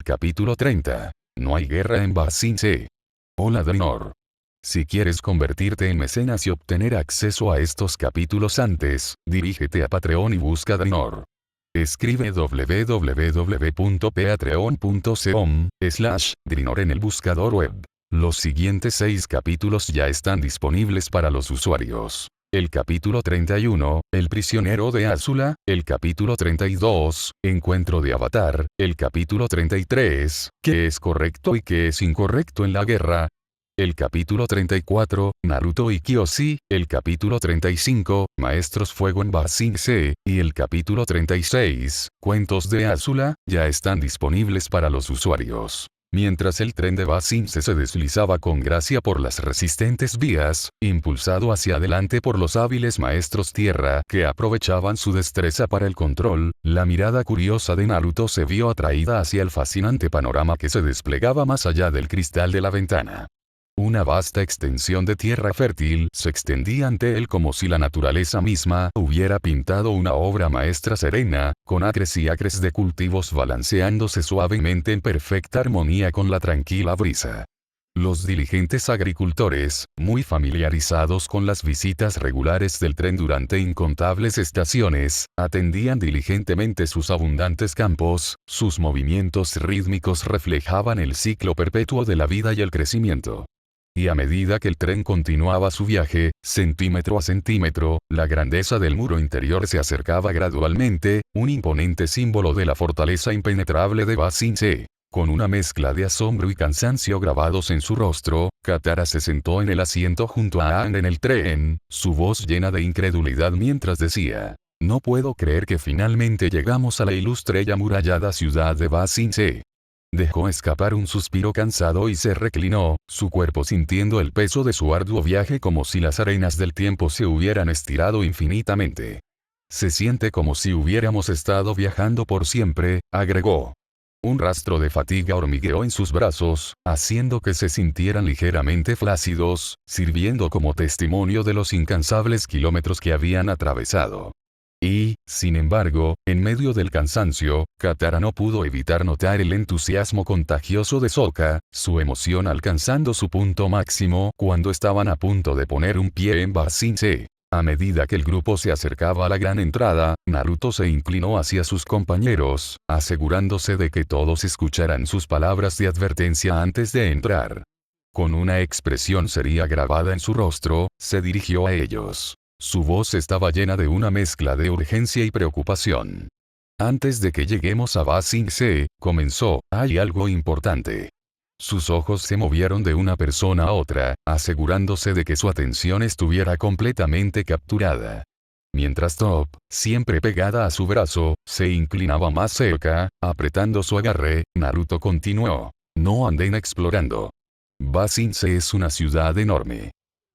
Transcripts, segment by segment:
Capítulo 30. No hay guerra en Ba Sing Se. Hola Draenor. Si quieres convertirte en mecenas y obtener acceso a estos capítulos antes, dirígete a Patreon y busca Draenor. Escribe www.patreon.com/Draenor en el buscador web. Los siguientes 6 capítulos ya están disponibles para los usuarios. El capítulo 31, El prisionero de Azula, el capítulo 32, Encuentro de Avatar, el capítulo 33, ¿Qué es correcto y qué es incorrecto en la guerra? El capítulo 34, Naruto y Kyoshi, el capítulo 35, Maestros Fuego en Ba Sing Se, y el capítulo 36, Cuentos de Azula, ya están disponibles para los usuarios. Mientras el tren de Ba Sing Se deslizaba con gracia por las resistentes vías, impulsado hacia adelante por los hábiles maestros tierra que aprovechaban su destreza para el control, la mirada curiosa de Naruto se vio atraída hacia el fascinante panorama que se desplegaba más allá del cristal de la ventana. Una vasta extensión de tierra fértil se extendía ante él como si la naturaleza misma hubiera pintado una obra maestra serena, con acres y acres de cultivos balanceándose suavemente en perfecta armonía con la tranquila brisa. Los diligentes agricultores, muy familiarizados con las visitas regulares del tren durante incontables estaciones, atendían diligentemente sus abundantes campos, sus movimientos rítmicos reflejaban el ciclo perpetuo de la vida y el crecimiento. Y a medida que el tren continuaba su viaje, centímetro a centímetro, la grandeza del muro interior se acercaba gradualmente, un imponente símbolo de la fortaleza impenetrable de Ba Sing Se. Con una mezcla de asombro y cansancio grabados en su rostro, Katara se sentó en el asiento junto a Aang en el tren, su voz llena de incredulidad mientras decía: «No puedo creer que finalmente llegamos a la ilustre y amurallada ciudad de Ba Sing Se». Dejó escapar un suspiro cansado y se reclinó, su cuerpo sintiendo el peso de su arduo viaje como si las arenas del tiempo se hubieran estirado infinitamente. «Se siente como si hubiéramos estado viajando por siempre», agregó. Un rastro de fatiga hormigueó en sus brazos, haciendo que se sintieran ligeramente flácidos, sirviendo como testimonio de los incansables kilómetros que habían atravesado. Y, sin embargo, en medio del cansancio, Katara no pudo evitar notar el entusiasmo contagioso de Sokka, su emoción alcanzando su punto máximo cuando estaban a punto de poner un pie en Ba Sing Se. A medida que el grupo se acercaba a la gran entrada, Naruto se inclinó hacia sus compañeros, asegurándose de que todos escucharan sus palabras de advertencia antes de entrar. Con una expresión seria grabada en su rostro, se dirigió a ellos. Su voz estaba llena de una mezcla de urgencia y preocupación. «Antes de que lleguemos a Ba Sing Se», comenzó, «hay algo importante». Sus ojos se movieron de una persona a otra, asegurándose de que su atención estuviera completamente capturada. Mientras Top, siempre pegada a su brazo, se inclinaba más cerca, apretando su agarre, Naruto continuó: «No anden explorando. Ba Sing Se es una ciudad enorme.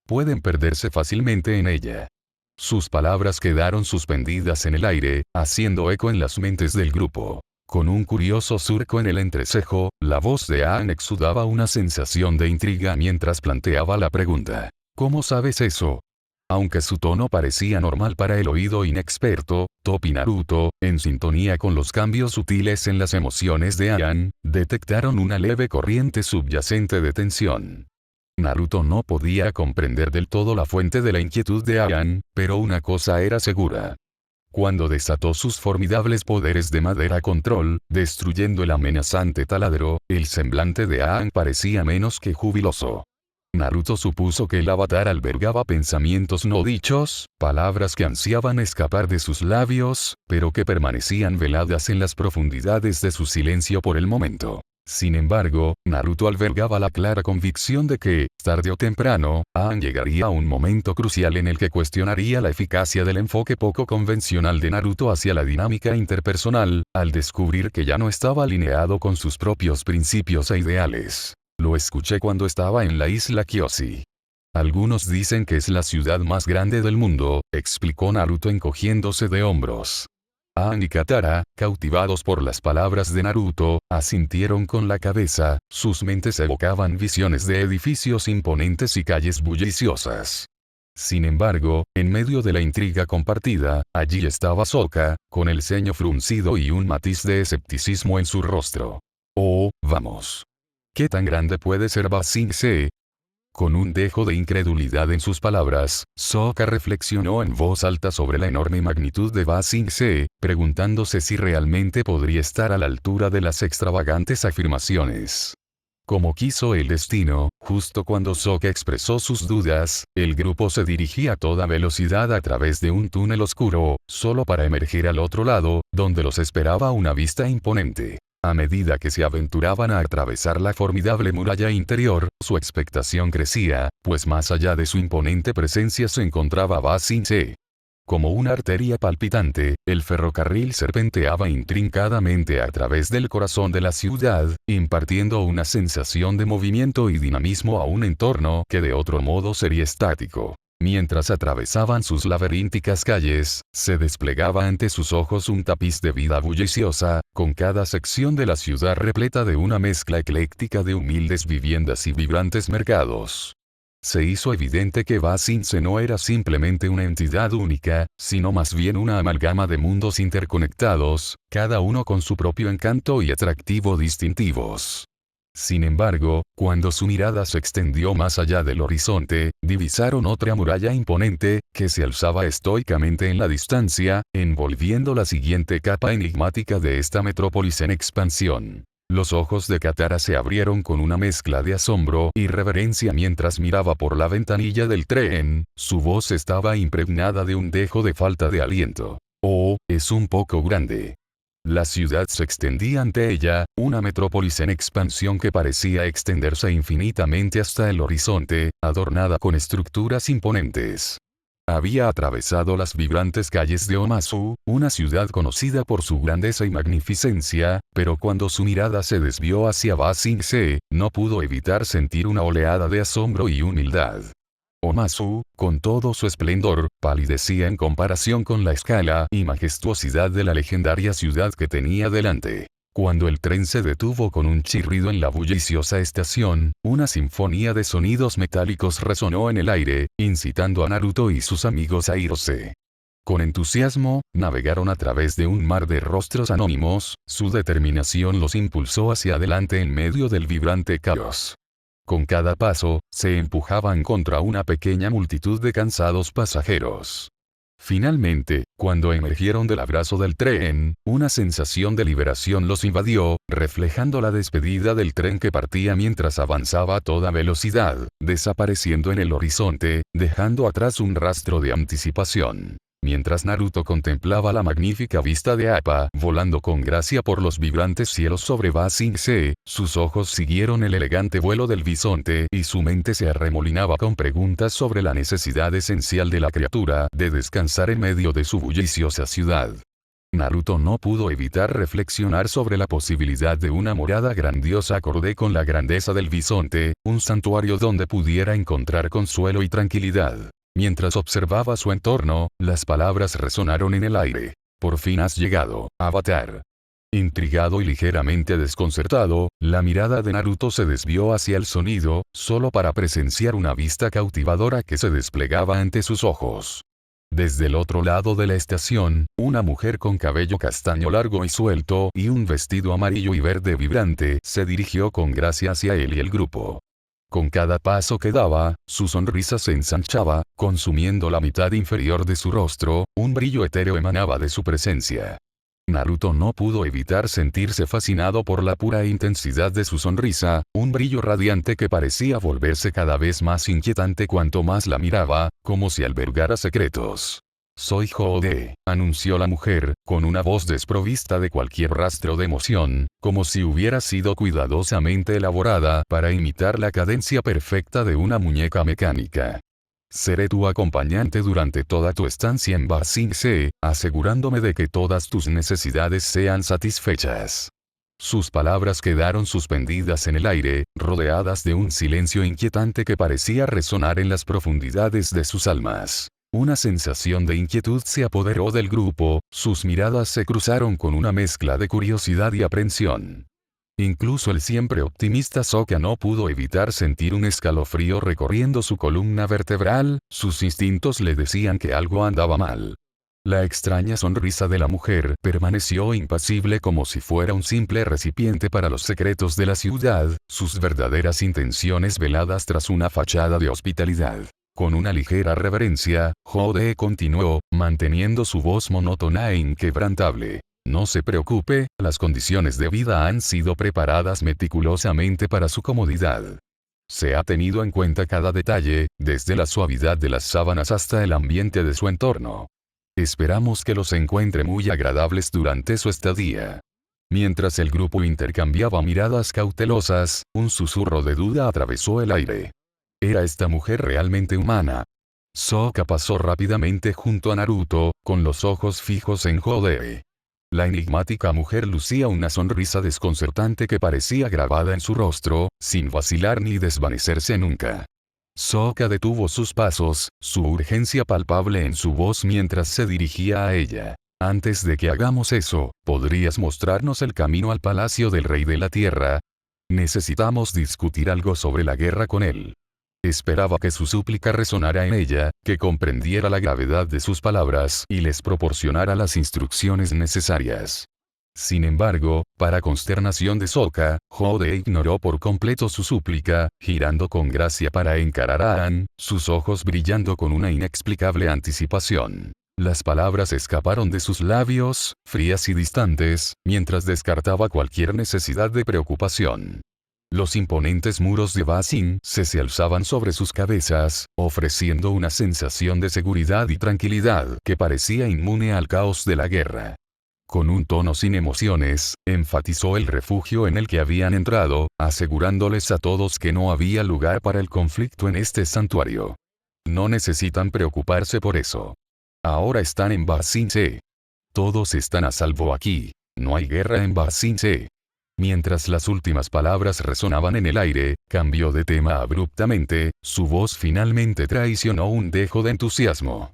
Pueden perderse fácilmente en ella». Sus palabras quedaron suspendidas en el aire, haciendo eco en las mentes del grupo. Con un curioso surco en el entrecejo, la voz de Aang exudaba una sensación de intriga mientras planteaba la pregunta: «¿Cómo sabes eso?». Aunque su tono parecía normal para el oído inexperto, Top y Naruto, en sintonía con los cambios sutiles en las emociones de Aang, detectaron una leve corriente subyacente de tensión. Naruto no podía comprender del todo la fuente de la inquietud de Aang, pero una cosa era segura. Cuando desató sus formidables poderes de madera control, destruyendo el amenazante taladro, el semblante de Aang parecía menos que jubiloso. Naruto supuso que el avatar albergaba pensamientos no dichos, palabras que ansiaban escapar de sus labios, pero que permanecían veladas en las profundidades de su silencio por el momento. Sin embargo, Naruto albergaba la clara convicción de que, tarde o temprano, Aang llegaría a un momento crucial en el que cuestionaría la eficacia del enfoque poco convencional de Naruto hacia la dinámica interpersonal, al descubrir que ya no estaba alineado con sus propios principios e ideales. «Lo escuché cuando estaba en la isla Kyoshi. Algunos dicen que es la ciudad más grande del mundo», explicó Naruto encogiéndose de hombros. Aang y Katara, cautivados por las palabras de Naruto, asintieron con la cabeza, sus mentes evocaban visiones de edificios imponentes y calles bulliciosas. Sin embargo, en medio de la intriga compartida, allí estaba Sokka, con el ceño fruncido y un matiz de escepticismo en su rostro. Oh, vamos. ¿Qué tan grande puede ser Ba Sing Se? Con un dejo de incredulidad en sus palabras, Sokka reflexionó en voz alta sobre la enorme magnitud de Ba Sing Se, preguntándose si realmente podría estar a la altura de las extravagantes afirmaciones. Como quiso el destino, justo cuando Sokka expresó sus dudas, el grupo se dirigía a toda velocidad a través de un túnel oscuro, solo para emerger al otro lado, donde los esperaba una vista imponente. A medida que se aventuraban a atravesar la formidable muralla interior, su expectación crecía, pues más allá de su imponente presencia se encontraba Ba Sing Se. Como una arteria palpitante, el ferrocarril serpenteaba intrincadamente a través del corazón de la ciudad, impartiendo una sensación de movimiento y dinamismo a un entorno que de otro modo sería estático. Mientras atravesaban sus laberínticas calles, se desplegaba ante sus ojos un tapiz de vida bulliciosa, con cada sección de la ciudad repleta de una mezcla ecléctica de humildes viviendas y vibrantes mercados. Se hizo evidente que Ba Sing Se no era simplemente una entidad única, sino más bien una amalgama de mundos interconectados, cada uno con su propio encanto y atractivo distintivos. Sin embargo, cuando su mirada se extendió más allá del horizonte, divisaron otra muralla imponente, que se alzaba estoicamente en la distancia, envolviendo la siguiente capa enigmática de esta metrópolis en expansión. Los ojos de Katara se abrieron con una mezcla de asombro y reverencia mientras miraba por la ventanilla del tren, su voz estaba impregnada de un dejo de falta de aliento. Oh, es un poco grande. La ciudad se extendía ante ella, una metrópolis en expansión que parecía extenderse infinitamente hasta el horizonte, adornada con estructuras imponentes. Había atravesado las vibrantes calles de Omasu, una ciudad conocida por su grandeza y magnificencia, pero cuando su mirada se desvió hacia Ba Sing Se, no pudo evitar sentir una oleada de asombro y humildad. Omasu, con todo su esplendor, palidecía en comparación con la escala y majestuosidad de la legendaria ciudad que tenía delante. Cuando el tren se detuvo con un chirrido en la bulliciosa estación, una sinfonía de sonidos metálicos resonó en el aire, incitando a Naruto y sus amigos a irse. Con entusiasmo, navegaron a través de un mar de rostros anónimos, su determinación los impulsó hacia adelante en medio del vibrante caos. Con cada paso, se empujaban contra una pequeña multitud de cansados pasajeros. Finalmente, cuando emergieron del abrazo del tren, una sensación de liberación los invadió, reflejando la despedida del tren que partía mientras avanzaba a toda velocidad, desapareciendo en el horizonte, dejando atrás un rastro de anticipación. Mientras Naruto contemplaba la magnífica vista de Appa volando con gracia por los vibrantes cielos sobre Ba Sing Se, sus ojos siguieron el elegante vuelo del bisonte y su mente se arremolinaba con preguntas sobre la necesidad esencial de la criatura de descansar en medio de su bulliciosa ciudad. Naruto no pudo evitar reflexionar sobre la posibilidad de una morada grandiosa acorde con la grandeza del bisonte, un santuario donde pudiera encontrar consuelo y tranquilidad. Mientras observaba su entorno, las palabras resonaron en el aire. Por fin has llegado, Avatar. Intrigado y ligeramente desconcertado, la mirada de Naruto se desvió hacia el sonido, solo para presenciar una vista cautivadora que se desplegaba ante sus ojos. Desde el otro lado de la estación, una mujer con cabello castaño largo y suelto y un vestido amarillo y verde vibrante se dirigió con gracia hacia él y el grupo. Con cada paso que daba, su sonrisa se ensanchaba, consumiendo la mitad inferior de su rostro, un brillo etéreo emanaba de su presencia. Naruto no pudo evitar sentirse fascinado por la pura intensidad de su sonrisa, un brillo radiante que parecía volverse cada vez más inquietante cuanto más la miraba, como si albergara secretos. Soy Jode, anunció la mujer, con una voz desprovista de cualquier rastro de emoción, como si hubiera sido cuidadosamente elaborada para imitar la cadencia perfecta de una muñeca mecánica. Seré tu acompañante durante toda tu estancia en Ba Sing Se, asegurándome de que todas tus necesidades sean satisfechas. Sus palabras quedaron suspendidas en el aire, rodeadas de un silencio inquietante que parecía resonar en las profundidades de sus almas. Una sensación de inquietud se apoderó del grupo, sus miradas se cruzaron con una mezcla de curiosidad y aprensión. Incluso el siempre optimista Sokka no pudo evitar sentir un escalofrío recorriendo su columna vertebral, sus instintos le decían que algo andaba mal. La extraña sonrisa de la mujer permaneció impasible como si fuera un simple recipiente para los secretos de la ciudad, sus verdaderas intenciones veladas tras una fachada de hospitalidad. Con una ligera reverencia, Jode continuó, manteniendo su voz monótona e inquebrantable. No se preocupe, las condiciones de vida han sido preparadas meticulosamente para su comodidad. Se ha tenido en cuenta cada detalle, desde la suavidad de las sábanas hasta el ambiente de su entorno. Esperamos que los encuentre muy agradables durante su estadía. Mientras el grupo intercambiaba miradas cautelosas, un susurro de duda atravesó el aire. ¿Era esta mujer realmente humana? Sokka pasó rápidamente junto a Naruto, con los ojos fijos en Jode. La enigmática mujer lucía una sonrisa desconcertante que parecía grabada en su rostro, sin vacilar ni desvanecerse nunca. Sokka detuvo sus pasos, su urgencia palpable en su voz mientras se dirigía a ella. Antes de que hagamos eso, ¿podrías mostrarnos el camino al palacio del Rey de la Tierra? Necesitamos discutir algo sobre la guerra con él. Esperaba que su súplica resonara en ella, que comprendiera la gravedad de sus palabras y les proporcionara las instrucciones necesarias. Sin embargo, para consternación de Sokka, Jode ignoró por completo su súplica, girando con gracia para encarar a Aang, sus ojos brillando con una inexplicable anticipación. Las palabras escaparon de sus labios, frías y distantes, mientras descartaba cualquier necesidad de preocupación. Los imponentes muros de Ba Sing se alzaban sobre sus cabezas, ofreciendo una sensación de seguridad y tranquilidad que parecía inmune al caos de la guerra. Con un tono sin emociones, enfatizó el refugio en el que habían entrado, asegurándoles a todos que no había lugar para el conflicto en este santuario. No necesitan preocuparse por eso. Ahora están en Ba Sing Se. Todos están a salvo aquí. No hay guerra en Ba Sing Se. Mientras las últimas palabras resonaban en el aire, cambió de tema abruptamente, su voz finalmente traicionó un dejo de entusiasmo.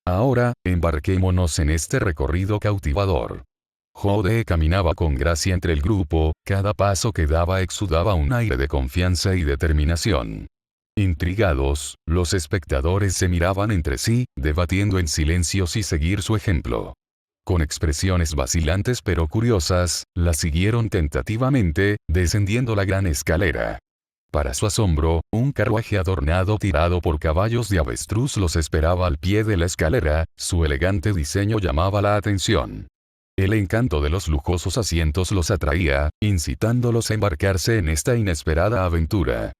Ahora, embarquémonos en este recorrido cautivador. Jode caminaba con gracia entre el grupo, cada paso que daba exudaba un aire de confianza y determinación. Intrigados, los espectadores se miraban entre sí, debatiendo en silencio si seguir su ejemplo. Con expresiones vacilantes pero curiosas, la siguieron tentativamente, descendiendo la gran escalera. Para su asombro, un carruaje adornado tirado por caballos de avestruz los esperaba al pie de la escalera, su elegante diseño llamaba la atención. El encanto de los lujosos asientos los atraía, incitándolos a embarcarse en esta inesperada aventura.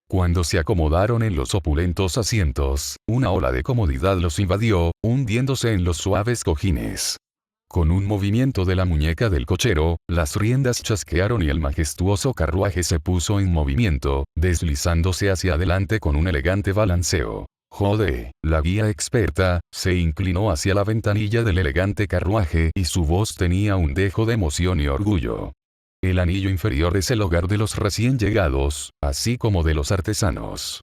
Cuando se acomodaron en los opulentos asientos, una ola de comodidad los invadió, hundiéndose en los suaves cojines. Con un movimiento de la muñeca del cochero, las riendas chasquearon y el majestuoso carruaje se puso en movimiento, deslizándose hacia adelante con un elegante balanceo. Jode, la guía experta, se inclinó hacia la ventanilla del elegante carruaje y su voz tenía un dejo de emoción y orgullo. El anillo inferior es el hogar de los recién llegados, así como de los artesanos.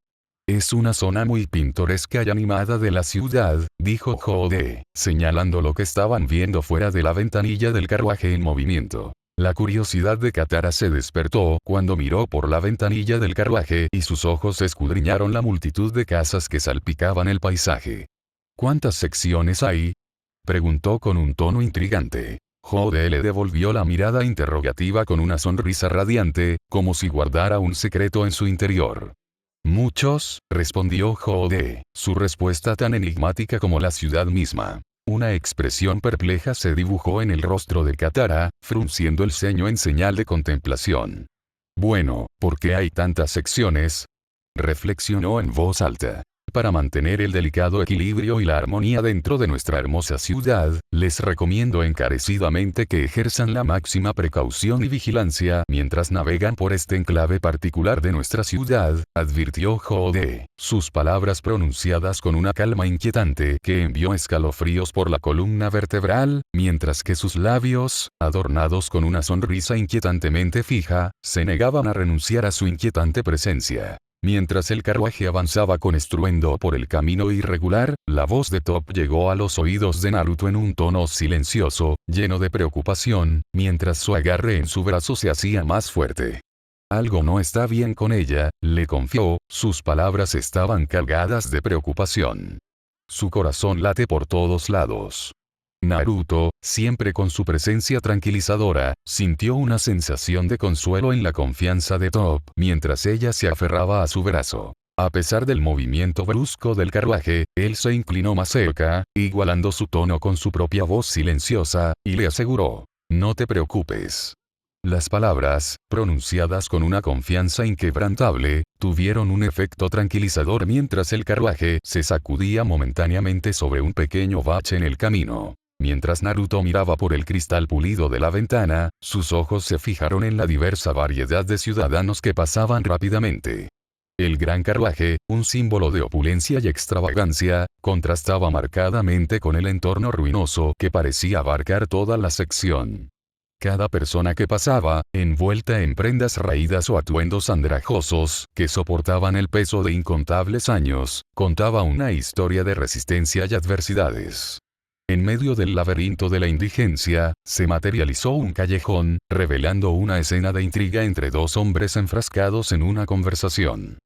Es una zona muy pintoresca y animada de la ciudad, dijo Jode, señalando lo que estaban viendo fuera de la ventanilla del carruaje en movimiento. La curiosidad de Katara se despertó cuando miró por la ventanilla del carruaje y sus ojos escudriñaron la multitud de casas que salpicaban el paisaje. ¿Cuántas secciones hay?, preguntó con un tono intrigante. Jode le devolvió la mirada interrogativa con una sonrisa radiante, como si guardara un secreto en su interior. Muchos, respondió Jode, su respuesta tan enigmática como la ciudad misma. Una expresión perpleja se dibujó en el rostro de Katara, frunciendo el ceño en señal de contemplación. Bueno, ¿por qué hay tantas secciones?, reflexionó en voz alta. Para mantener el delicado equilibrio y la armonía dentro de nuestra hermosa ciudad, les recomiendo encarecidamente que ejerzan la máxima precaución y vigilancia mientras navegan por este enclave particular de nuestra ciudad, advirtió Jode, sus palabras pronunciadas con una calma inquietante que envió escalofríos por la columna vertebral, mientras que sus labios, adornados con una sonrisa inquietantemente fija, se negaban a renunciar a su inquietante presencia. Mientras el carruaje avanzaba con estruendo por el camino irregular, la voz de Top llegó a los oídos de Naruto en un tono silencioso, lleno de preocupación, mientras su agarre en su brazo se hacía más fuerte. Algo no está bien con ella, le confió, sus palabras estaban cargadas de preocupación. Su corazón late por todos lados. Naruto, siempre con su presencia tranquilizadora, sintió una sensación de consuelo en la confianza de Top mientras ella se aferraba a su brazo. A pesar del movimiento brusco del carruaje, él se inclinó más cerca, igualando su tono con su propia voz silenciosa, y le aseguró: «No te preocupes». Las palabras, pronunciadas con una confianza inquebrantable, tuvieron un efecto tranquilizador mientras el carruaje se sacudía momentáneamente sobre un pequeño bache en el camino. Mientras Naruto miraba por el cristal pulido de la ventana, sus ojos se fijaron en la diversa variedad de ciudadanos que pasaban rápidamente. El gran carruaje, un símbolo de opulencia y extravagancia, contrastaba marcadamente con el entorno ruinoso que parecía abarcar toda la sección. Cada persona que pasaba, envuelta en prendas raídas o atuendos andrajosos, que soportaban el peso de incontables años, contaba una historia de resistencia y adversidades. En medio del laberinto de la indigencia, se materializó un callejón, revelando una escena de intriga entre dos hombres enfrascados en una conversación.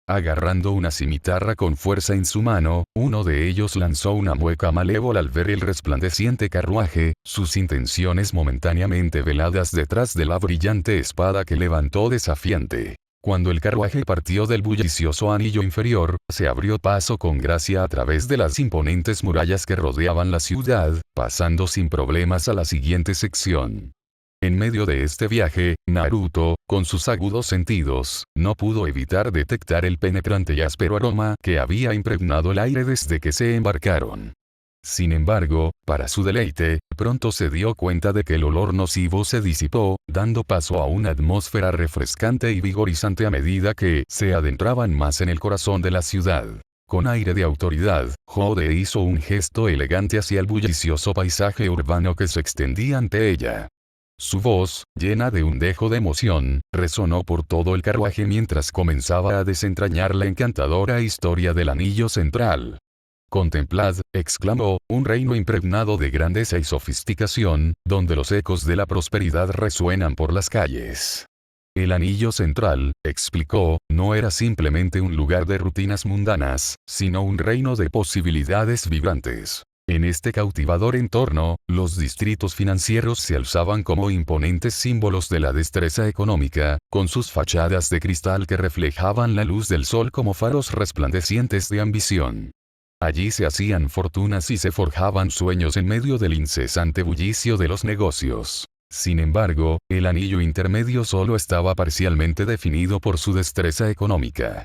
Agarrando una cimitarra con fuerza en su mano, uno de ellos lanzó una mueca malévola al ver el resplandeciente carruaje, sus intenciones momentáneamente veladas detrás de la brillante espada que levantó desafiante. Cuando el carruaje partió del bullicioso anillo inferior, se abrió paso con gracia a través de las imponentes murallas que rodeaban la ciudad, pasando sin problemas a la siguiente sección. En medio de este viaje, Naruto, con sus agudos sentidos, no pudo evitar detectar el penetrante y áspero aroma que había impregnado el aire desde que se embarcaron. Sin embargo, para su deleite, pronto se dio cuenta de que el olor nocivo se disipó, dando paso a una atmósfera refrescante y vigorizante a medida que se adentraban más en el corazón de la ciudad. Con aire de autoridad, Jode hizo un gesto elegante hacia el bullicioso paisaje urbano que se extendía ante ella. Su voz, llena de un dejo de emoción, resonó por todo el carruaje mientras comenzaba a desentrañar la encantadora historia del anillo central. «Contemplad», exclamó, «un reino impregnado de grandeza y sofisticación, donde los ecos de la prosperidad resuenan por las calles». El anillo central, explicó, no era simplemente un lugar de rutinas mundanas, sino un reino de posibilidades vibrantes. En este cautivador entorno, los distritos financieros se alzaban como imponentes símbolos de la destreza económica, con sus fachadas de cristal que reflejaban la luz del sol como faros resplandecientes de ambición. Allí se hacían fortunas y se forjaban sueños en medio del incesante bullicio de los negocios. Sin embargo, el anillo intermedio solo estaba parcialmente definido por su destreza económica.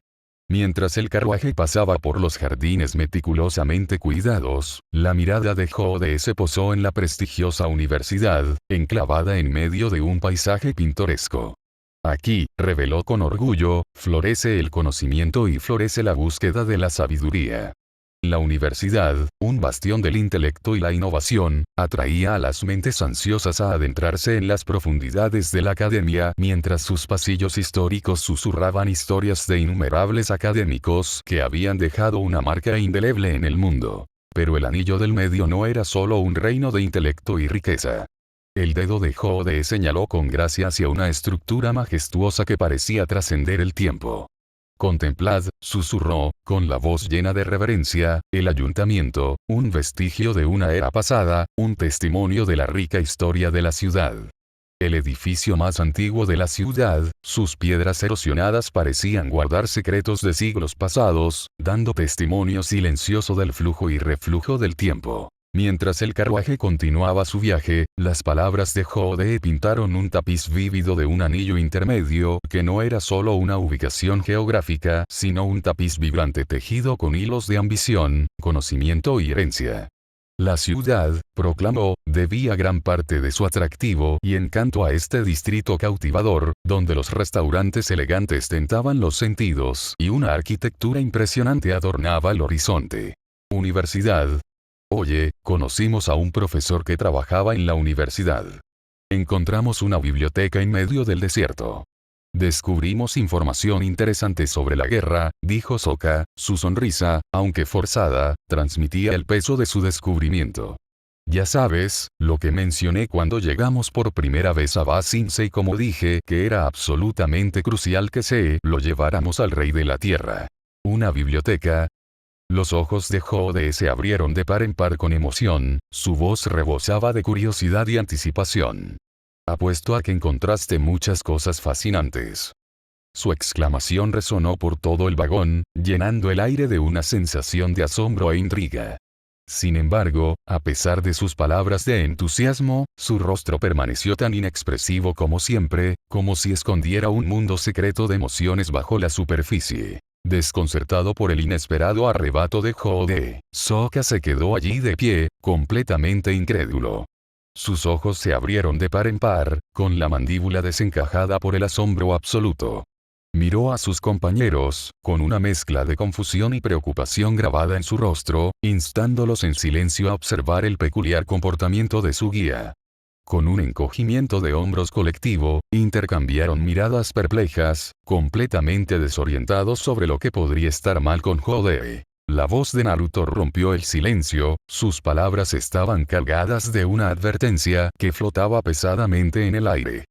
Mientras el carruaje pasaba por los jardines meticulosamente cuidados, la mirada de Jode se posó en la prestigiosa universidad, enclavada en medio de un paisaje pintoresco. Aquí, reveló con orgullo, florece el conocimiento y florece la búsqueda de la sabiduría. La universidad, un bastión del intelecto y la innovación, atraía a las mentes ansiosas a adentrarse en las profundidades de la academia mientras sus pasillos históricos susurraban historias de innumerables académicos que habían dejado una marca indeleble en el mundo. Pero el anillo del medio no era solo un reino de intelecto y riqueza. El dedo de Jode señaló con gracia hacia una estructura majestuosa que parecía trascender el tiempo. «Contemplad», susurró, con la voz llena de reverencia, «el ayuntamiento, un vestigio de una era pasada, un testimonio de la rica historia de la ciudad». El edificio más antiguo de la ciudad, sus piedras erosionadas parecían guardar secretos de siglos pasados, dando testimonio silencioso del flujo y reflujo del tiempo. Mientras el carruaje continuaba su viaje, las palabras de Jode pintaron un tapiz vívido de un anillo intermedio que no era solo una ubicación geográfica, sino un tapiz vibrante tejido con hilos de ambición, conocimiento y herencia. La ciudad, proclamó, debía gran parte de su atractivo y encanto a este distrito cautivador, donde los restaurantes elegantes tentaban los sentidos y una arquitectura impresionante adornaba el horizonte. Universidad. Oye, conocimos a un profesor que trabajaba en la universidad. Encontramos una biblioteca en medio del desierto. Descubrimos información interesante sobre la guerra, dijo Sokka, su sonrisa, aunque forzada, transmitía el peso de su descubrimiento. Ya sabes, lo que mencioné cuando llegamos por primera vez a Ba Sing Se y como dije que era absolutamente crucial que se lo lleváramos al rey de la tierra. Una biblioteca. Los ojos de Jode se abrieron de par en par con emoción, su voz rebosaba de curiosidad y anticipación. Apuesto a que encontraste muchas cosas fascinantes. Su exclamación resonó por todo el vagón, llenando el aire de una sensación de asombro e intriga. Sin embargo, a pesar de sus palabras de entusiasmo, su rostro permaneció tan inexpresivo como siempre, como si escondiera un mundo secreto de emociones bajo la superficie. Desconcertado por el inesperado arrebato de Jode, Sokka se quedó allí de pie, completamente incrédulo. Sus ojos se abrieron de par en par, con la mandíbula desencajada por el asombro absoluto. Miró a sus compañeros, con una mezcla de confusión y preocupación grabada en su rostro, instándolos en silencio a observar el peculiar comportamiento de su guía. Con un encogimiento de hombros colectivo, intercambiaron miradas perplejas, completamente desorientados sobre lo que podría estar mal con Jode. La voz de Naruto rompió el silencio, sus palabras estaban cargadas de una advertencia que flotaba pesadamente en el aire.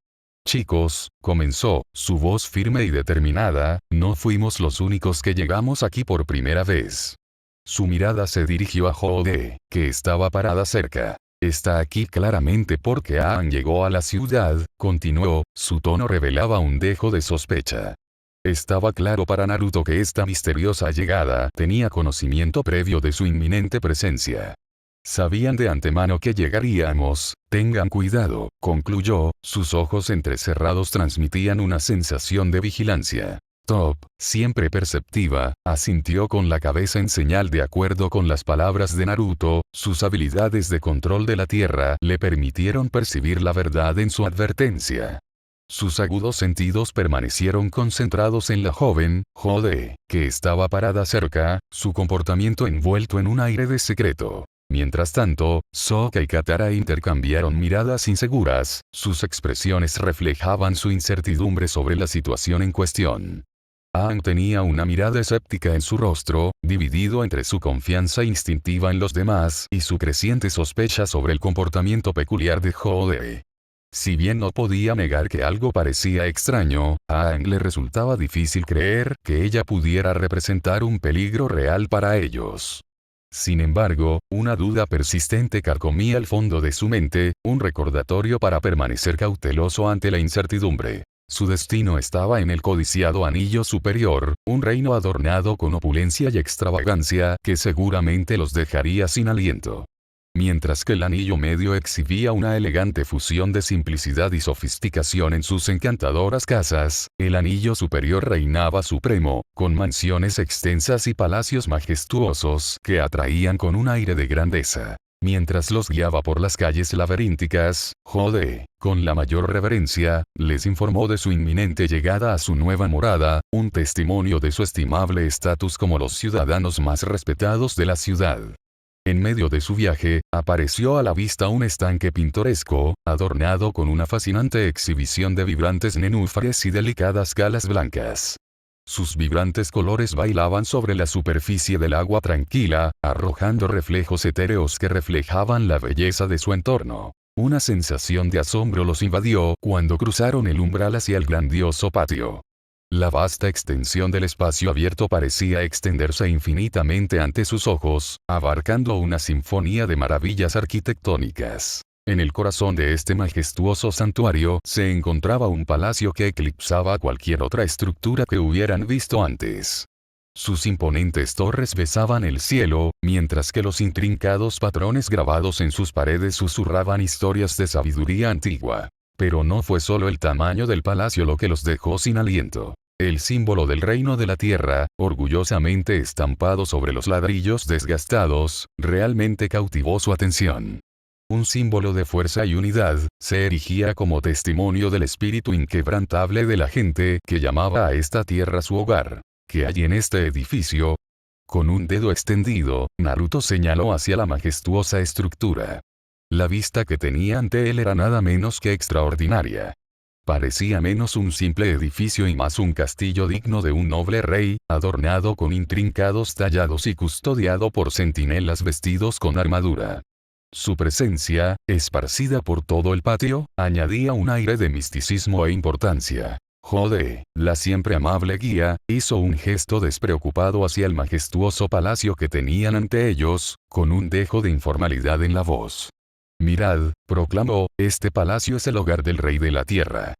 Chicos, comenzó, su voz firme y determinada, no fuimos los únicos que llegamos aquí por primera vez. Su mirada se dirigió a Jode, que estaba parada cerca. Está aquí claramente porque Aang llegó a la ciudad, continuó, su tono revelaba un dejo de sospecha. Estaba claro para Naruto que esta misteriosa llegada tenía conocimiento previo de su inminente presencia. Sabían de antemano que llegaríamos, tengan cuidado, concluyó, sus ojos entrecerrados transmitían una sensación de vigilancia. Top, siempre perceptiva, asintió con la cabeza en señal de acuerdo con las palabras de Naruto, sus habilidades de control de la tierra le permitieron percibir la verdad en su advertencia. Sus agudos sentidos permanecieron concentrados en la joven, Jode, que estaba parada cerca, su comportamiento envuelto en un aire de secreto. Mientras tanto, Sokka y Katara intercambiaron miradas inseguras, sus expresiones reflejaban su incertidumbre sobre la situación en cuestión. Aang tenía una mirada escéptica en su rostro, dividido entre su confianza instintiva en los demás y su creciente sospecha sobre el comportamiento peculiar de Jode. Si bien no podía negar que algo parecía extraño, a Aang le resultaba difícil creer que ella pudiera representar un peligro real para ellos. Sin embargo, una duda persistente carcomía el fondo de su mente, un recordatorio para permanecer cauteloso ante la incertidumbre. Su destino estaba en el codiciado anillo superior, un reino adornado con opulencia y extravagancia que seguramente los dejaría sin aliento. Mientras que el anillo medio exhibía una elegante fusión de simplicidad y sofisticación en sus encantadoras casas, el anillo superior reinaba supremo, con mansiones extensas y palacios majestuosos que atraían con un aire de grandeza. Mientras los guiaba por las calles laberínticas, Jode, con la mayor reverencia, les informó de su inminente llegada a su nueva morada, un testimonio de su estimable estatus como los ciudadanos más respetados de la ciudad. En medio de su viaje, apareció a la vista un estanque pintoresco, adornado con una fascinante exhibición de vibrantes nenúfares y delicadas galas blancas. Sus vibrantes colores bailaban sobre la superficie del agua tranquila, arrojando reflejos etéreos que reflejaban la belleza de su entorno. Una sensación de asombro los invadió cuando cruzaron el umbral hacia el grandioso patio. La vasta extensión del espacio abierto parecía extenderse infinitamente ante sus ojos, abarcando una sinfonía de maravillas arquitectónicas. En el corazón de este majestuoso santuario se encontraba un palacio que eclipsaba cualquier otra estructura que hubieran visto antes. Sus imponentes torres besaban el cielo, mientras que los intrincados patrones grabados en sus paredes susurraban historias de sabiduría antigua. Pero no fue solo el tamaño del palacio lo que los dejó sin aliento. El símbolo del reino de la tierra, orgullosamente estampado sobre los ladrillos desgastados, realmente cautivó su atención. Un símbolo de fuerza y unidad, se erigía como testimonio del espíritu inquebrantable de la gente que llamaba a esta tierra su hogar. ¿Qué hay en este edificio? Con un dedo extendido, Naruto señaló hacia la majestuosa estructura. La vista que tenía ante él era nada menos que extraordinaria. Parecía menos un simple edificio y más un castillo digno de un noble rey, adornado con intrincados tallados y custodiado por centinelas vestidos con armadura. Su presencia, esparcida por todo el patio, añadía un aire de misticismo e importancia. Jode, la siempre amable guía, hizo un gesto despreocupado hacia el majestuoso palacio que tenían ante ellos, con un dejo de informalidad en la voz. Mirad, proclamó, este palacio es el hogar del rey de la tierra.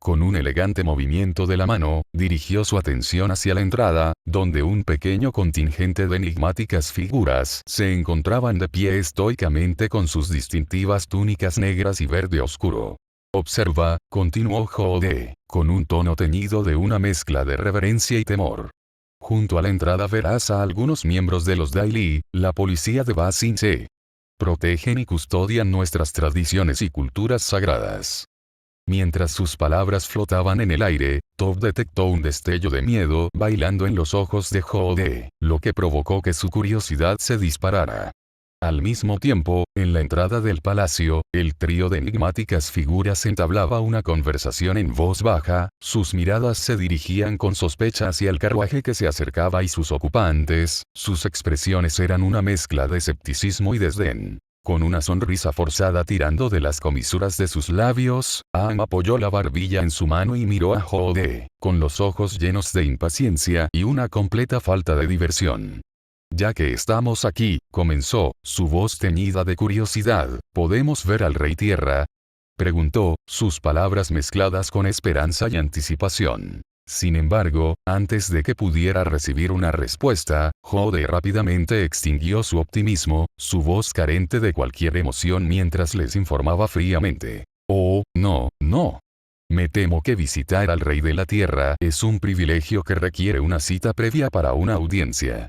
Con un elegante movimiento de la mano, dirigió su atención hacia la entrada, donde un pequeño contingente de enigmáticas figuras se encontraban de pie estoicamente con sus distintivas túnicas negras y verde oscuro. Observa, continuó Jode, con un tono teñido de una mezcla de reverencia y temor. Junto a la entrada verás a algunos miembros de los Daily, la policía de Ba Sing Se. Protegen y custodian nuestras tradiciones y culturas sagradas. Mientras sus palabras flotaban en el aire, Top detectó un destello de miedo bailando en los ojos de Jode, lo que provocó que su curiosidad se disparara. Al mismo tiempo, en la entrada del palacio, el trío de enigmáticas figuras entablaba una conversación en voz baja, sus miradas se dirigían con sospecha hacia el carruaje que se acercaba y sus ocupantes, sus expresiones eran una mezcla de escepticismo y desdén. Con una sonrisa forzada tirando de las comisuras de sus labios, Aang apoyó la barbilla en su mano y miró a Jode, con los ojos llenos de impaciencia y una completa falta de diversión. Ya que estamos aquí, comenzó, su voz teñida de curiosidad, ¿podemos ver al Rey Tierra? Preguntó, sus palabras mezcladas con esperanza y anticipación. Sin embargo, antes de que pudiera recibir una respuesta, Jode rápidamente extinguió su optimismo, su voz carente de cualquier emoción mientras les informaba fríamente. Oh, no, no. Me temo que visitar al Rey de la Tierra es un privilegio que requiere una cita previa para una audiencia.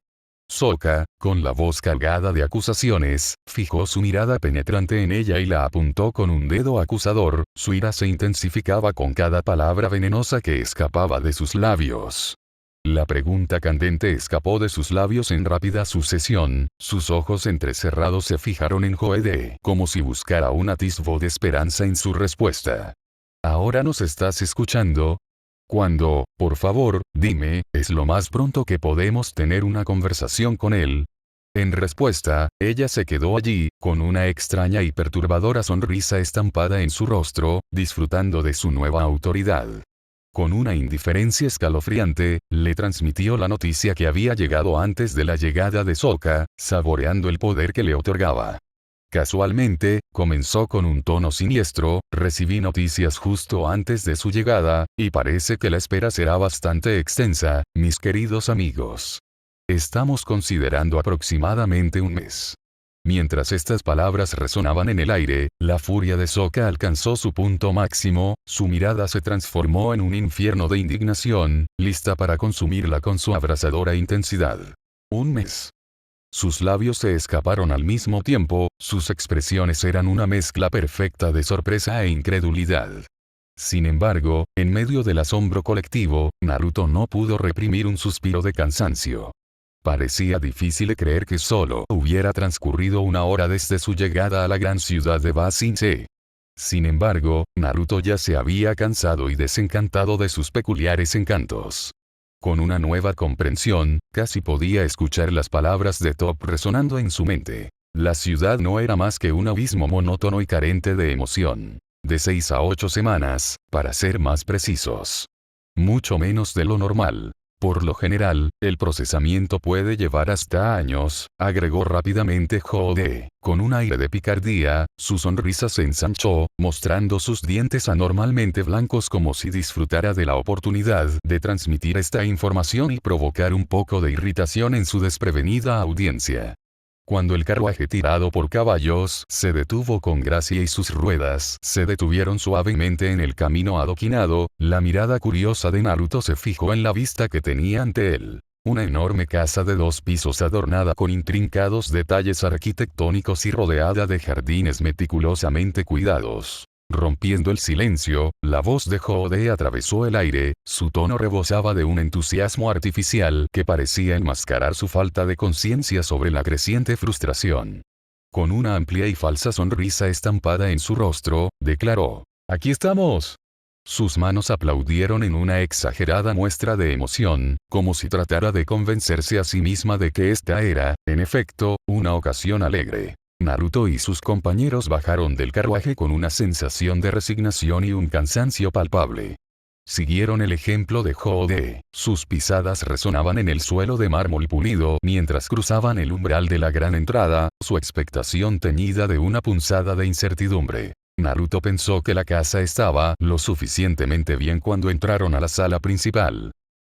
Sokka, con la voz cargada de acusaciones, fijó su mirada penetrante en ella y la apuntó con un dedo acusador, su ira se intensificaba con cada palabra venenosa que escapaba de sus labios. La pregunta candente escapó de sus labios en rápida sucesión, sus ojos entrecerrados se fijaron en Jode, como si buscara un atisbo de esperanza en su respuesta. ¿Ahora nos estás escuchando? Cuando, por favor, dime, es lo más pronto que podemos tener una conversación con él. En respuesta, ella se quedó allí, con una extraña y perturbadora sonrisa estampada en su rostro, disfrutando de su nueva autoridad. Con una indiferencia escalofriante, le transmitió la noticia que había llegado antes de la llegada de Sokka, saboreando el poder que le otorgaba. Casualmente, comenzó con un tono siniestro, recibí noticias justo antes de su llegada, y parece que la espera será bastante extensa, mis queridos amigos. Estamos considerando aproximadamente un mes. Mientras estas palabras resonaban en el aire, la furia de Sokka alcanzó su punto máximo, su mirada se transformó en un infierno de indignación, lista para consumirla con su abrasadora intensidad. Un mes. Sus labios se escaparon al mismo tiempo, sus expresiones eran una mezcla perfecta de sorpresa e incredulidad. Sin embargo, en medio del asombro colectivo, Naruto no pudo reprimir un suspiro de cansancio. Parecía difícil creer que solo hubiera transcurrido una hora desde su llegada a la gran ciudad de Ba Sing Se. Sin embargo, Naruto ya se había cansado y desencantado de sus peculiares encantos. Con una nueva comprensión, casi podía escuchar las palabras de Top resonando en su mente. La ciudad no era más que un abismo monótono y carente de emoción. De 6 a 8 semanas, para ser más precisos. Mucho menos de lo normal. Por lo general, el procesamiento puede llevar hasta años, agregó rápidamente Jode. Con un aire de picardía, su sonrisa se ensanchó, mostrando sus dientes anormalmente blancos como si disfrutara de la oportunidad de transmitir esta información y provocar un poco de irritación en su desprevenida audiencia. Cuando el carruaje tirado por caballos se detuvo con gracia y sus ruedas se detuvieron suavemente en el camino adoquinado, la mirada curiosa de Naruto se fijó en la vista que tenía ante él. Una enorme casa de 2 pisos adornada con intrincados detalles arquitectónicos y rodeada de jardines meticulosamente cuidados. Rompiendo el silencio, la voz de Jode atravesó el aire, su tono rebosaba de un entusiasmo artificial que parecía enmascarar su falta de conciencia sobre la creciente frustración. Con una amplia y falsa sonrisa estampada en su rostro, declaró: «Aquí estamos». Sus manos aplaudieron en una exagerada muestra de emoción, como si tratara de convencerse a sí misma de que esta era, en efecto, una ocasión alegre. Naruto y sus compañeros bajaron del carruaje con una sensación de resignación y un cansancio palpable. Siguieron el ejemplo de Jode. Sus pisadas resonaban en el suelo de mármol pulido mientras cruzaban el umbral de la gran entrada, su expectación teñida de una punzada de incertidumbre. Naruto pensó que la casa estaba lo suficientemente bien cuando entraron a la sala principal.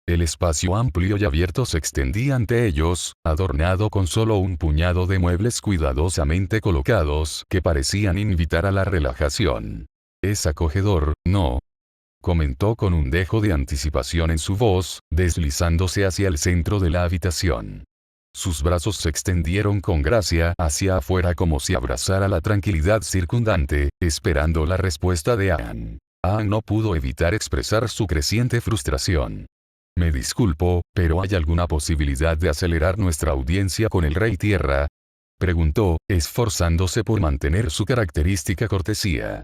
El espacio amplio y abierto se extendía ante ellos, adornado con solo un puñado de muebles cuidadosamente colocados que parecían invitar a la relajación. Es acogedor, ¿no?, comentó con un dejo de anticipación en su voz, deslizándose hacia el centro de la habitación. Sus brazos se extendieron con gracia hacia afuera como si abrazara la tranquilidad circundante, esperando la respuesta de Aang. Aang no pudo evitar expresar su creciente frustración. Me disculpo, pero ¿hay alguna posibilidad de acelerar nuestra audiencia con el Rey Tierra?, preguntó, esforzándose por mantener su característica cortesía.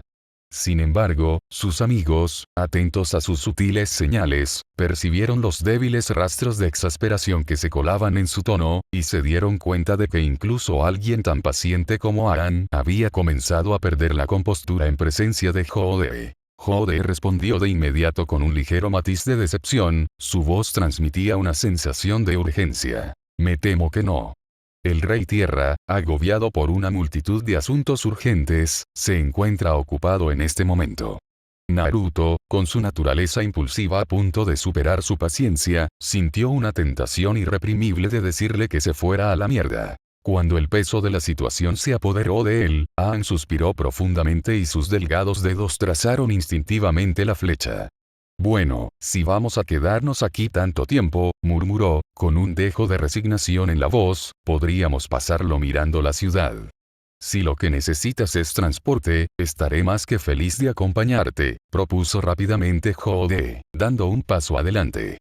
Sin embargo, sus amigos, atentos a sus sutiles señales, percibieron los débiles rastros de exasperación que se colaban en su tono, y se dieron cuenta de que incluso alguien tan paciente como Aang había comenzado a perder la compostura en presencia de Jode. Jode respondió de inmediato con un ligero matiz de decepción, su voz transmitía una sensación de urgencia. Me temo que no. El Rey Tierra, agobiado por una multitud de asuntos urgentes, se encuentra ocupado en este momento. Naruto, con su naturaleza impulsiva a punto de superar su paciencia, sintió una tentación irreprimible de decirle que se fuera a la mierda. Cuando el peso de la situación se apoderó de él, Aang suspiró profundamente y sus delgados dedos trazaron instintivamente la flecha. Bueno, si vamos a quedarnos aquí tanto tiempo, murmuró, con un dejo de resignación en la voz, podríamos pasarlo mirando la ciudad. Si lo que necesitas es transporte, estaré más que feliz de acompañarte, propuso rápidamente Jode, dando un paso adelante.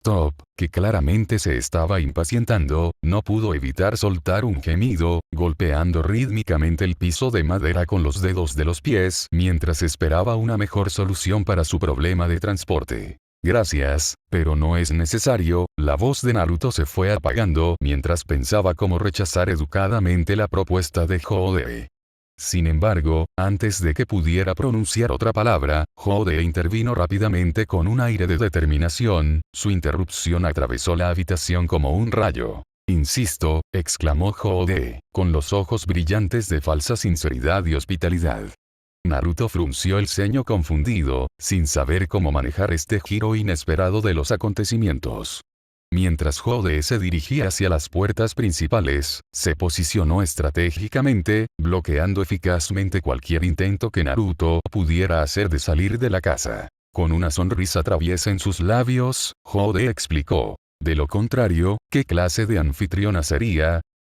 Top, que claramente se estaba impacientando, no pudo evitar soltar un gemido, golpeando rítmicamente el piso de madera con los dedos de los pies mientras esperaba una mejor solución para su problema de transporte. Gracias, pero no es necesario. La voz de Naruto se fue apagando mientras pensaba cómo rechazar educadamente la propuesta de Jode. Sin embargo, antes de que pudiera pronunciar otra palabra, Jode intervino rápidamente con un aire de determinación, su interrupción atravesó la habitación como un rayo. Insisto, exclamó Jode, con los ojos brillantes de falsa sinceridad y hospitalidad. Naruto frunció el ceño confundido, sin saber cómo manejar este giro inesperado de los acontecimientos. Mientras Jode se dirigía hacia las puertas principales, se posicionó estratégicamente, bloqueando eficazmente cualquier intento que Naruto pudiera hacer de salir de la casa. Con una sonrisa traviesa en sus labios, Jode explicó. De lo contrario, ¿qué clase de anfitriona sería?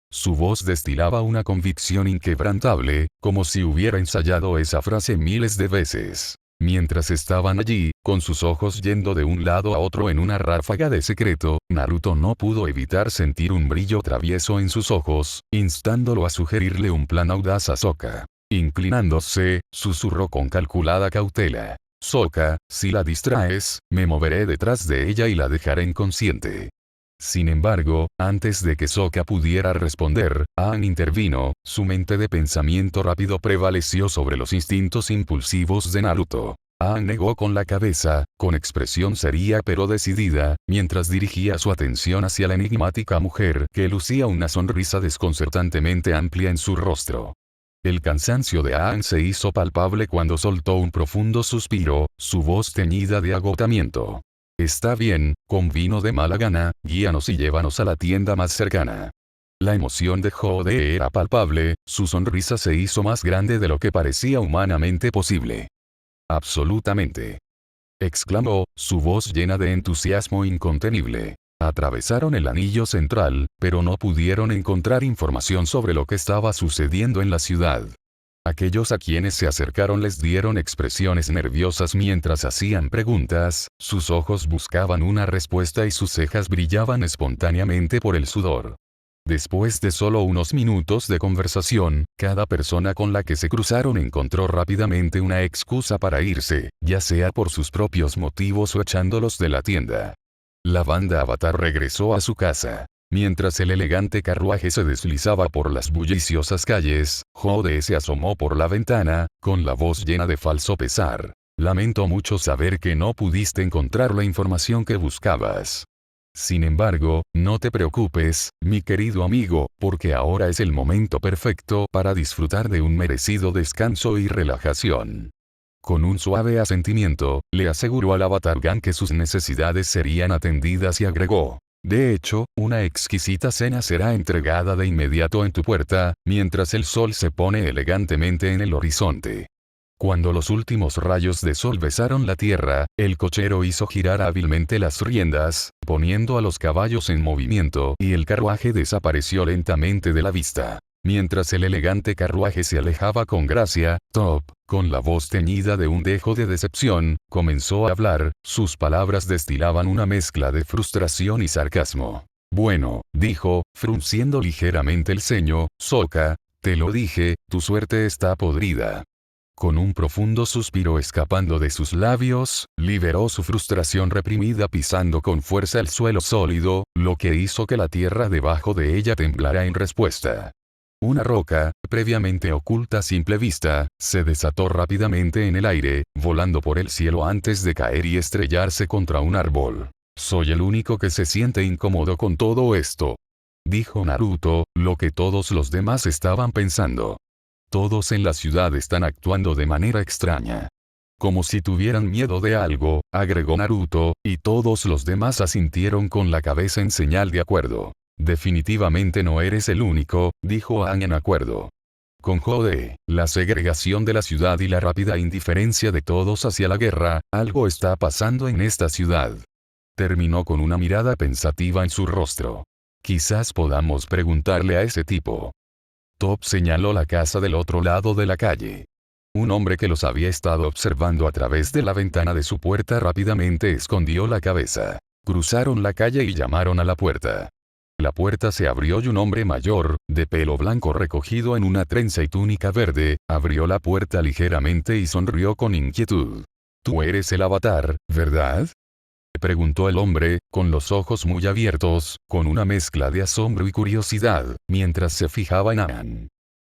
Su voz destilaba una convicción inquebrantable, como si hubiera ensayado esa frase miles de veces. Mientras estaban allí, con sus ojos yendo de un lado a otro en una ráfaga de secreto, Naruto no pudo evitar sentir un brillo travieso en sus ojos, instándolo a sugerirle un plan audaz a Sokka. Inclinándose, susurró con calculada cautela. Sokka, si la distraes, me moveré detrás de ella y la dejaré inconsciente. Sin embargo, antes de que Sokka pudiera responder, Aang intervino, su mente de pensamiento rápido prevaleció sobre los instintos impulsivos de Naruto. Aang negó con la cabeza, con expresión seria pero decidida, mientras dirigía su atención hacia la enigmática mujer que lucía una sonrisa desconcertantemente amplia en su rostro. El cansancio de Aang se hizo palpable cuando soltó un profundo suspiro, su voz teñida de agotamiento. Está bien, convino de mala gana, guíanos y llévanos a la tienda más cercana. La emoción de Jode era palpable, su sonrisa se hizo más grande de lo que parecía humanamente posible. Absolutamente. Exclamó, su voz llena de entusiasmo incontenible. Atravesaron el anillo central, pero no pudieron encontrar información sobre lo que estaba sucediendo en la ciudad. Aquellos a quienes se acercaron les dieron expresiones nerviosas mientras hacían preguntas, sus ojos buscaban una respuesta y sus cejas brillaban espontáneamente por el sudor. Después de solo unos minutos de conversación, cada persona con la que se cruzaron encontró rápidamente una excusa para irse, ya sea por sus propios motivos o echándolos de la tienda. La banda Avatar regresó a su casa. Mientras el elegante carruaje se deslizaba por las bulliciosas calles, Jode se asomó por la ventana, con la voz llena de falso pesar. Lamento mucho saber que no pudiste encontrar la información que buscabas. Sin embargo, no te preocupes, mi querido amigo, porque ahora es el momento perfecto para disfrutar de un merecido descanso y relajación. Con un suave asentimiento, le aseguró al Avatar Gang que sus necesidades serían atendidas y agregó: de hecho, una exquisita cena será entregada de inmediato en tu puerta, mientras el sol se pone elegantemente en el horizonte. Cuando los últimos rayos de sol besaron la tierra, el cochero hizo girar hábilmente las riendas, poniendo a los caballos en movimiento, y el carruaje desapareció lentamente de la vista. Mientras el elegante carruaje se alejaba con gracia, Top, con la voz teñida de un dejo de decepción, comenzó a hablar. Sus palabras destilaban una mezcla de frustración y sarcasmo. Bueno, dijo, frunciendo ligeramente el ceño, Sokka, te lo dije, tu suerte está podrida. Con un profundo suspiro escapando de sus labios, liberó su frustración reprimida pisando con fuerza el suelo sólido, lo que hizo que la tierra debajo de ella temblara en respuesta. Una roca, previamente oculta a simple vista, se desató rápidamente en el aire, volando por el cielo antes de caer y estrellarse contra un árbol. Soy el único que se siente incómodo con todo esto, dijo Naruto, lo que todos los demás estaban pensando. Todos en la ciudad están actuando de manera extraña. Como si tuvieran miedo de algo, agregó Naruto, y todos los demás asintieron con la cabeza en señal de acuerdo. Definitivamente no eres el único, dijo Aang en acuerdo. Con Jode, la segregación de la ciudad y la rápida indiferencia de todos hacia la guerra, algo está pasando en esta ciudad. Terminó con una mirada pensativa en su rostro. Quizás podamos preguntarle a ese tipo. Top señaló la casa del otro lado de la calle. Un hombre que los había estado observando a través de la ventana de su puerta rápidamente escondió la cabeza. Cruzaron la calle y llamaron a la puerta. La puerta se abrió y un hombre mayor, de pelo blanco recogido en una trenza y túnica verde, abrió la puerta ligeramente y sonrió con inquietud. Tú eres el Avatar, ¿verdad? Preguntó el hombre, con los ojos muy abiertos, con una mezcla de asombro y curiosidad, mientras se fijaba en Aang.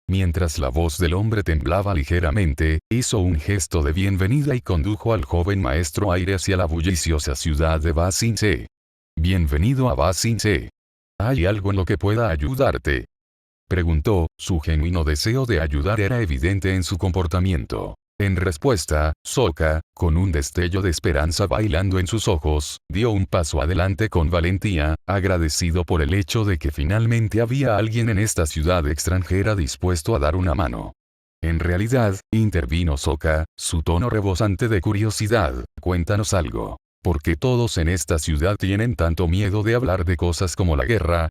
Mientras la voz del hombre temblaba ligeramente, hizo un gesto de bienvenida y condujo al joven maestro aire hacia la bulliciosa ciudad de Ba Sing Se. Bienvenido a Ba Sing Se. ¿Hay algo en lo que pueda ayudarte? Preguntó, su genuino deseo de ayudar era evidente en su comportamiento. En respuesta, Sokka, con un destello de esperanza bailando en sus ojos, dio un paso adelante con valentía, agradecido por el hecho de que finalmente había alguien en esta ciudad extranjera dispuesto a dar una mano. En realidad, intervino Sokka, su tono rebosante de curiosidad, cuéntanos algo. ¿Por qué todos en esta ciudad tienen tanto miedo de hablar de cosas como la guerra?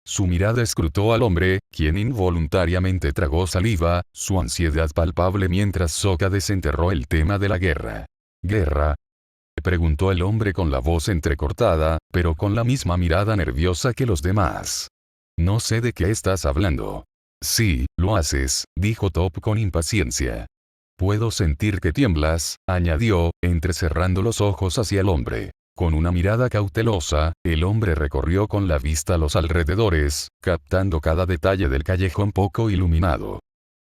Su mirada escrutó al hombre, quien involuntariamente tragó saliva, su ansiedad palpable mientras Sokka desenterró el tema de la guerra. ¿Guerra? Preguntó el hombre con la voz entrecortada, pero con la misma mirada nerviosa que los demás. No sé de qué estás hablando. Sí, lo haces, dijo Top con impaciencia. Puedo sentir que tiemblas, añadió, entrecerrando los ojos hacia el hombre. Con una mirada cautelosa, el hombre recorrió con la vista los alrededores, captando cada detalle del callejón poco iluminado.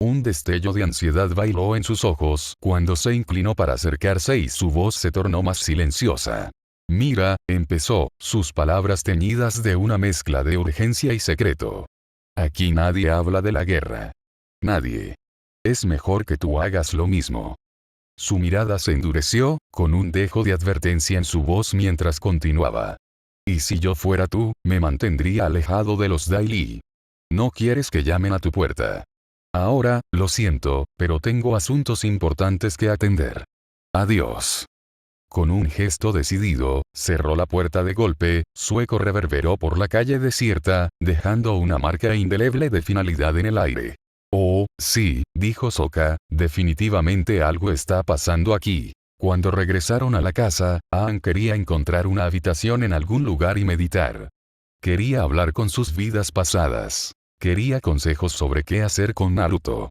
Un destello de ansiedad bailó en sus ojos cuando se inclinó para acercarse y su voz se tornó más silenciosa. Mira, empezó, sus palabras teñidas de una mezcla de urgencia y secreto. Aquí nadie habla de la guerra. Nadie. Es mejor que tú hagas lo mismo. Su mirada se endureció, con un dejo de advertencia en su voz mientras continuaba. Y si yo fuera tú, me mantendría alejado de los Dai Li. No quieres que llamen a tu puerta. Ahora, lo siento, pero tengo asuntos importantes que atender. Adiós. Con un gesto decidido, cerró la puerta de golpe, su eco reverberó por la calle desierta, dejando una marca indeleble de finalidad en el aire. Oh, sí, dijo Sokka, definitivamente algo está pasando aquí. Cuando regresaron a la casa, Aang quería encontrar una habitación en algún lugar y meditar. Quería hablar con sus vidas pasadas. Quería consejos sobre qué hacer con Naruto.